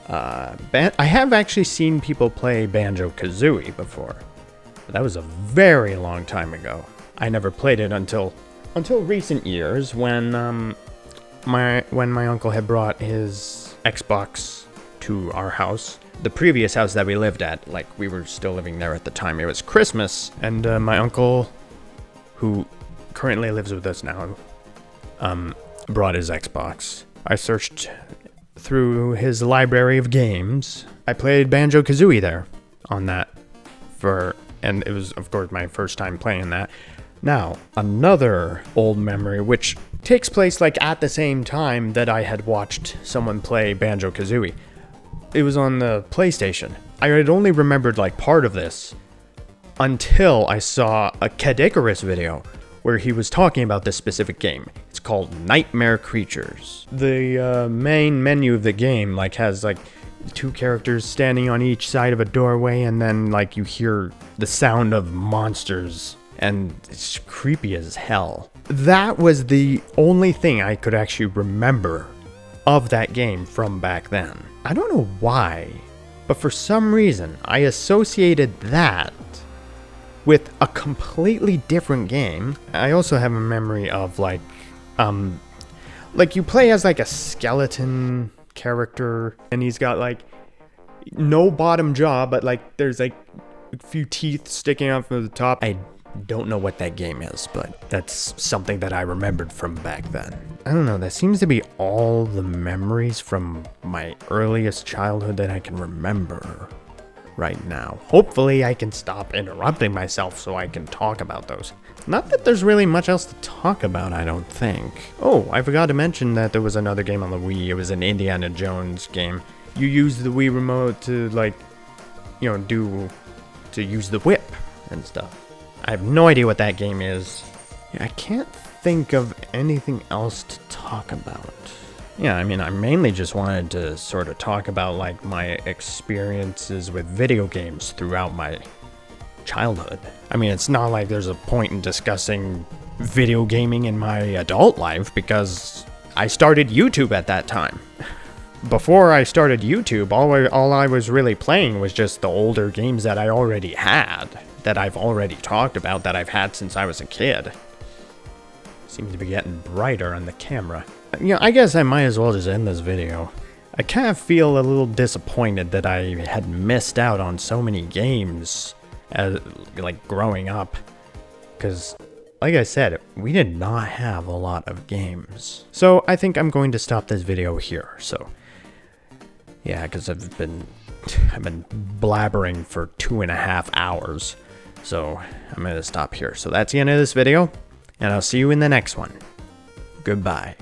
S1: I have actually seen people play Banjo-Kazooie before, but that was a very long time ago. I never played it until recent years when my uncle had brought his Xbox to our house. The previous house that we lived at, like, we were still living there at the time. It was Christmas, and my uncle, who currently lives with us now, brought his Xbox. I searched through his library of games. I played Banjo-Kazooie there on that and it was, of course, my first time playing that. Now, another old memory, which takes place like at the same time that I had watched someone play Banjo-Kazooie. It was on the PlayStation. I had only remembered like part of this until I saw a Kadikarus video where he was talking about this specific game. It's called Nightmare Creatures. The main menu of the game like has like 2 characters standing on each side of a doorway, and then like you hear the sound of monsters, and it's creepy as hell. That was the only thing I could actually remember of that game from back then. I don't know why, but for some reason I associated that with a completely different game. I also have a memory of like you play as like a skeleton character, and he's got like no bottom jaw, but like there's like a few teeth sticking out from the top. I don't know what that game is, but that's something that I remembered from back then. I don't know, that seems to be all the memories from my earliest childhood that I can remember right now. Hopefully I can stop interrupting myself so I can talk about those. Not that there's really much else to talk about, I don't think. Oh, I forgot to mention that there was another game on the Wii. It was an Indiana Jones game. You use the Wii remote to like, use the whip and stuff. I have no idea what that game is. I can't think of anything else to talk about. Yeah, I mean, I mainly just wanted to sort of talk about like my experiences with video games throughout my childhood. I mean, it's not like there's a point in discussing video gaming in my adult life because I started YouTube at that time. Before I started YouTube, all I was really playing was just the older games that I already had, that I've already talked about, that I've had since I was a kid. Seems to be getting brighter on the camera. I guess I might as well just end this video. I kind of feel a little disappointed that I had missed out on so many games like growing up, because like I said, we did not have a lot of games. So I think I'm going to stop this video here. So yeah, because I've been blabbering for 2.5 hours. So I'm going to stop here. So that's the end of this video, and I'll see you in the next one. Goodbye.